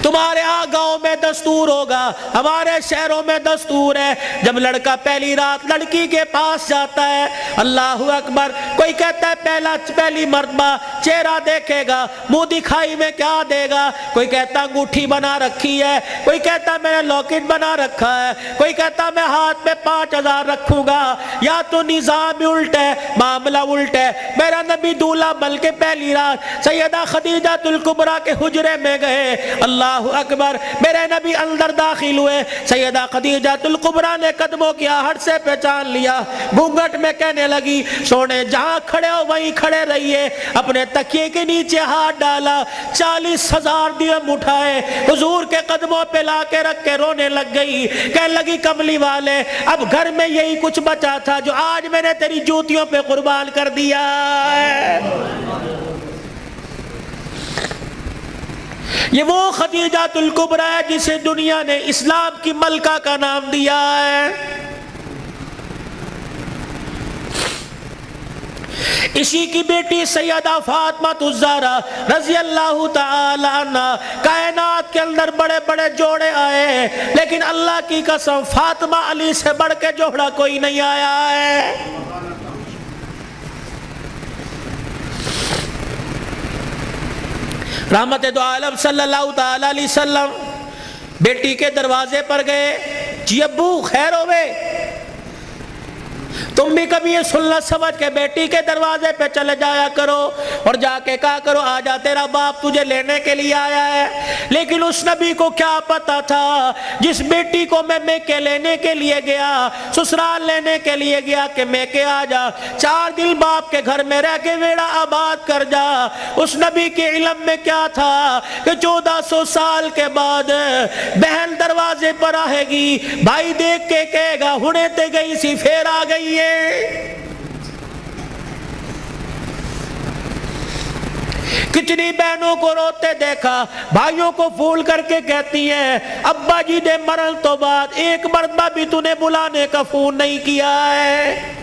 تمہارے ہاں گاؤں میں دستور ہوگا، ہمارے شہروں میں دستور ہے، جب لڑکا پہلی رات لڑکی کے پاس جاتا ہے، اللہ اکبر، کوئی کہتا ہے پہلی مرتبہ چہرہ دیکھے گا، منہ دکھائی میں کیا دے گا، کوئی کہتا انگوٹھی بنا رکھی ہے، کوئی کہتا میں نے لاکٹ بنا رکھا ہے، کوئی کہتا میں ہاتھ میں 5000 رکھوں گا، یا تو نظام الٹ ہے، معاملہ الٹ ہے۔ میرا نبی دولہا بن کے پہلی رات سیدہ خدیجہ الکبریٰ کے حجرے میں گئے، اللہ اکبر، میرے نبی اندر داخل ہوئے، سیدہ خدیجہ الکبریٰ نے قدموں کی آہٹ سے پہچان لیا، گھونگھٹ میں کہنے لگی سونے جہاں کھڑے ہو وہیں کھڑے رہیے، اپنے تکیے کے نیچے ہاتھ ڈالا، 40,000 درہم اٹھائے، حضور کے قدموں پہ لا کے رکھ کے رونے لگ گئی، کہنے لگی کملی والے اب گھر میں یہی کچھ بچا تھا جو آج میں نے تیری جوتیوں پہ قربان کر دیا ہے۔ یہ وہ خدیجہ الکبریٰ ہے جسے دنیا نے اسلام کی ملکہ کا نام دیا ہے۔ اسی کی بیٹی سیدہ فاطمہ الزہرا رضی اللہ تعالی عنہ، کائنات کے اندر بڑے بڑے جوڑے آئے لیکن اللہ کی قسم فاطمہ علی سے بڑھ کے جوڑا کوئی نہیں آیا ہے۔ رحمت دو عالم صلی اللہ تعالی علیہ وسلم بیٹی کے دروازے پر گئے، جی ابو خیر ہوئے، تم بھی کبھی یہ سننا سمجھ کے بیٹی کے دروازے پہ چلے جایا کرو اور جا کے کہا کرو آجا تیرا باپ تجھے لینے کے لیے آیا ہے۔ لیکن اس نبی کو کیا پتا تھا جس بیٹی کو میں میکے لینے کے لیے گیا، سسرال لینے کے لیے گیا کہ میکے آجا، 4 دن باپ کے گھر میں رہ کے ویڑا آباد کر جا، اس نبی کے علم میں کیا تھا کہ 1400 سال کے بعد بہن دروازے پر آئے گی، بھائی دیکھ کے کہے گا ہنے تے گئی سی پھر آ گئی ہے۔ کتنی بہنوں کو روتے دیکھا، بھائیوں کو پھول کر کے کہتی ہیں ابا جی دے مرن تو بعد ایک مرتبہ بھی تو نے بلانے کا فون نہیں کیا ہے۔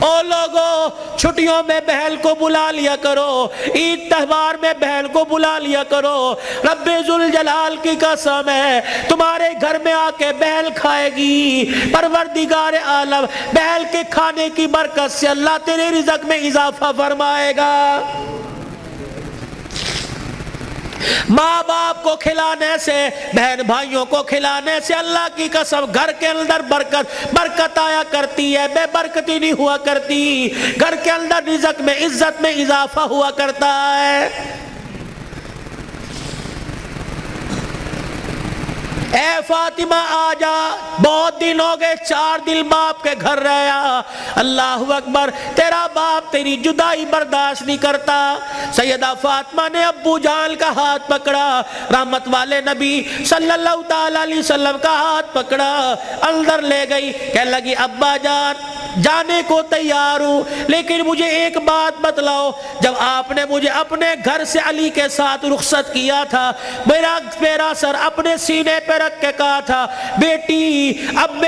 او لوگو چھٹیوں میں بہن کو بلا لیا کرو، عید تہوار میں بہن کو بلا لیا کرو، رب ذوالجلال کی قسم ہے تمہارے گھر میں آ کے بہن کھائے گی، پروردگار عالم بہن کے کھانے کی برکت سے اللہ تیرے رزق میں اضافہ فرمائے گا۔ ماں باپ کو کھلانے سے، بہن بھائیوں کو کھلانے سے اللہ کی قسم گھر کے اندر برکت آیا کرتی ہے، بے برکتی نہیں ہوا کرتی، گھر کے اندر رزق میں عزت میں اضافہ ہوا کرتا ہے۔ اے فاطمہ آجا، بہت دن ہو گئے، 4 دن باپ کے گھر رہا، اللہ اکبر، تیرا باپ تیری جدائی برداشت نہیں کرتا۔ سیدہ فاطمہ نے ابو جان کا ہاتھ پکڑا، رحمت والے نبی صلی اللہ تعالی علیہ وسلم کا ہاتھ پکڑا، اندر لے گئی، کہنے لگی ابا جان جانے کو تیار ہوں لیکن مجھے ایک بات بتلاؤ، جب آپ نے مجھے اپنے گھر سے علی کے ساتھ رخصت کیا تھا، میرا سر اپنے سینے پہ رکھ کے کہا تھا بیٹی اب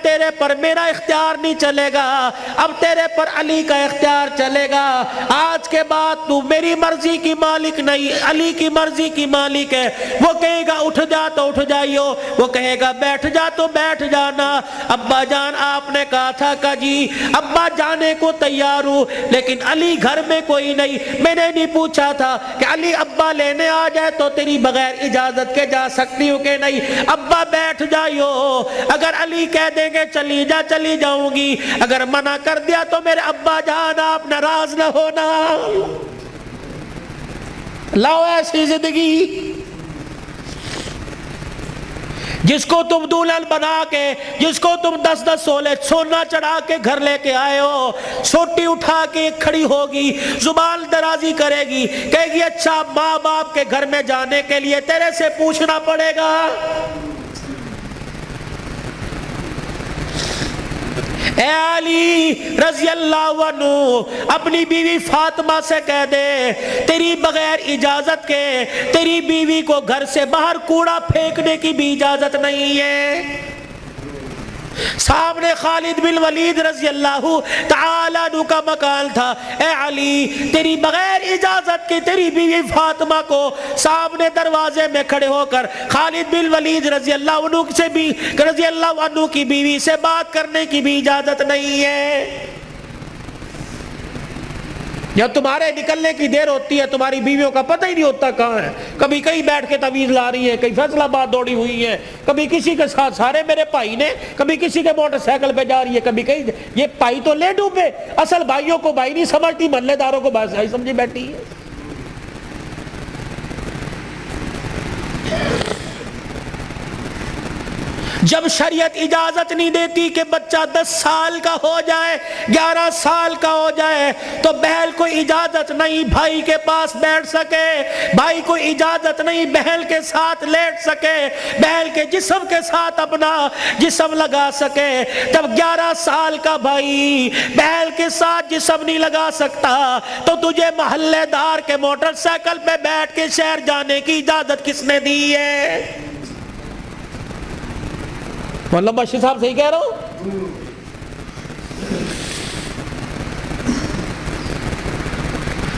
تیرے پر میرا اختیار نہیں چلے گا، اب تیرے پر علی کا اختیار چلے گا، آج کے بعد تو میری مرضی کی مالک نہیں، علی کی مرضی کی مالک ہے، وہ کہے گا اٹھ جا تو اٹھ جائیو، وہ کہے گا بیٹھ جا تو بیٹھ جانا۔ ابا جان آپ نے کہا تھا کہ جی ابا جانے کو تیار ہوں لیکن علی گھر میں کوئی نہیں، میں نے نہیں پوچھا تھا کہ علی ابا لینے آ جائے تو تیری بغیر اجازت کے جا سکتی ہوں کہ نہیں، ابا بیٹھ جائیو، اگر علی کہہ دیں گے چلی جا چلی جاؤں گی، اگر منع کر دیا تو میرے ابا جان آپ ناراض نہ ہونا۔ لاؤ ایسی زندگی جس کو تم دلہن بنا کے، جس کو تم 10-10 سونا چڑھا کے گھر لے کے آئے ہو، سوٹی اٹھا کے کھڑی ہوگی، زبان درازی کرے گی، کہے گی اچھا ماں باپ کے گھر میں جانے کے لیے تیرے سے پوچھنا پڑے گا۔ اے علی رضی اللہ عنہ اپنی بیوی فاطمہ سے کہہ دے تیری بغیر اجازت کے تیری بیوی کو گھر سے باہر کوڑا پھینکنے کی بھی اجازت نہیں ہے۔ سامنے خالد بن ولید رضی اللہ تعالیٰ عنہ کا مکان تھا. اے علی تیری بغیر اجازت کی تیری بیوی فاطمہ کو سامنے دروازے میں کھڑے ہو کر خالد بن ولید رضی اللہ عنہ کی بیوی سے بات کرنے کی بھی اجازت نہیں ہے. جب تمہارے نکلنے کی دیر ہوتی ہے تمہاری بیویوں کا پتہ ہی نہیں ہوتا کہاں ہے. کبھی کہیں بیٹھ کے تعویذ لا رہی ہیں, کہیں فیصل آباد دوڑی ہوئی ہیں, کبھی کسی کے ساتھ سارے میرے بھائی نے, کبھی کسی کے موٹر سائیکل پہ جا رہی ہے, کبھی کہیں. یہ بھائی تو لے ڈوبے, اصل بھائیوں کو بھائی نہیں سمجھتی, محلے داروں کو بھائی سمجھی بیٹھی ہے. جب شریعت اجازت نہیں دیتی کہ بچہ 10 سال کا ہو جائے, 11 سال کا ہو جائے, تو بہن کو اجازت نہیں بھائی کے پاس بیٹھ سکے, بھائی کو اجازت نہیں بہن کے ساتھ لیٹ سکے, بہن کے جسم کے ساتھ اپنا جسم لگا سکے. جب 11 سال کا بھائی بہن کے ساتھ جسم نہیں لگا سکتا تو تجھے محلے دار کے موٹر سائیکل پہ بیٹھ کے شہر جانے کی اجازت کس نے دی ہے؟ مولانا بشیر صاحب صحیح کہہ رہا ہوں؟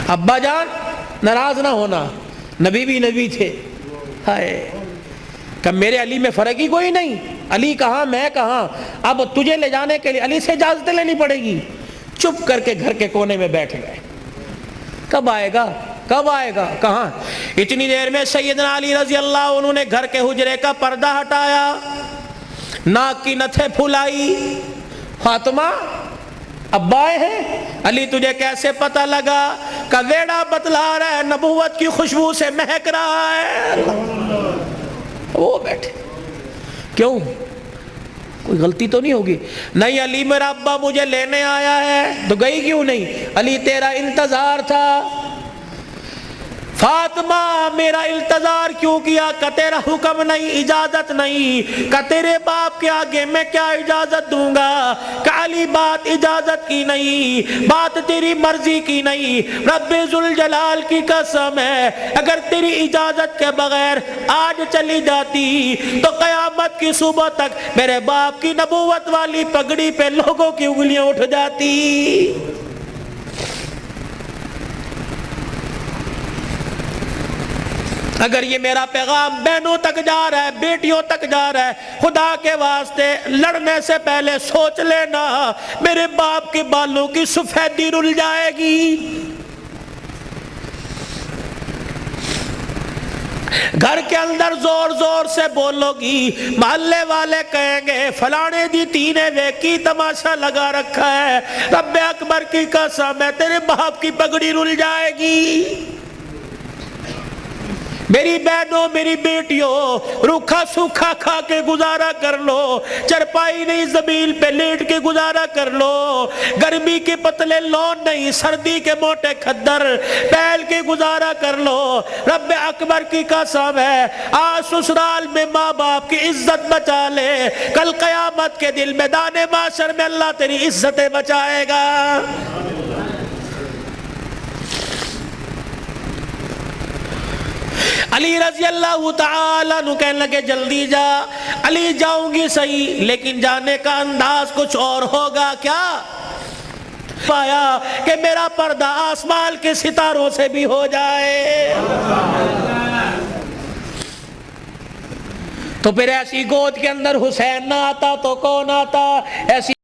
ابا جان ناراض نہ ہونا, نبی بھی نبی تھے. ہائے کہ میرے علی میں فرق ہی کوئی نہیں, علی کہاں میں کہاں, اب تجھے لے جانے کے لیے علی سے اجازت لینی پڑے گی. چپ کر کے گھر کے کونے میں بیٹھ گئے. کب آئے گا کب آئے گا کہاں. اتنی دیر میں سیدنا علی رضی اللہ عنہ نے گھر کے حجرے کا پردہ ہٹایا, ناک کی نتھے پھلائی. فاطمہ ابا آئے ہیں. علی تجھے کیسے پتہ لگا؟ کہ ویڑا بتلا رہا ہے, نبوت کی خوشبو سے مہک رہا ہے. وہ بیٹھے. کیوں, کوئی غلطی تو نہیں ہوگی؟ نہیں علی میرا ابا مجھے لینے آیا ہے. تو گئی کیوں نہیں؟ علی تیرا انتظار تھا. فاطمہ میرا انتظار کیوں کیا؟ کہ تیرا حکم نہیں, اجازت نہیں. کہ تیرے باپ کے آگے میں کیا اجازت دوں گا؟ کہ علی بات اجازت کی نہیں, بات تیری مرضی کی نہیں. رب ذوالجلال کی قسم ہے اگر تیری اجازت کے بغیر آج چلی جاتی تو قیامت کی صبح تک میرے باپ کی نبوت والی پگڑی پہ لوگوں کی انگلیاں اٹھ جاتی. اگر یہ میرا پیغام بہنوں تک جا رہا ہے, بیٹیوں تک جا رہا ہے, خدا کے واسطے لڑنے سے پہلے سوچ لینا میرے باپ کے بالوں کی سفیدی رل جائے گی. گھر کے اندر زور زور سے بولو گی, محلے والے کہیں گے فلانے دی تینے ویکی تماشا لگا رکھا ہے. رب اکبر کی قسم ہے تیرے باپ کی پگڑی رل جائے گی. میری بہنوں میری بیٹیوں روکھا سوکھا کھا کے گزارا کر لو, چرپائی نہیں زمین پہ لیٹ کے گزارا کر لو, گرمی کے پتلے لون نہیں سردی کے موٹے کھدر پہل کے گزارا کر لو. رب اکبر کی قسم ہے آج سسرال میں ماں باپ کی عزت بچا لے, کل قیامت کے دل میدان معاشر میں اللہ تیری عزتیں بچائے گا. علی رضی اللہ تعالیٰ عنہ کہنے لگے جلدی جا. علی جاؤں گی صحیح لیکن جانے کا انداز کچھ اور ہوگا. کیا پایا کہ میرا پردہ آسمان کے ستاروں سے بھی ہو جائے. تو پھر ایسی گود کے اندر حسین نہ آتا تو کون آتا؟ ایسی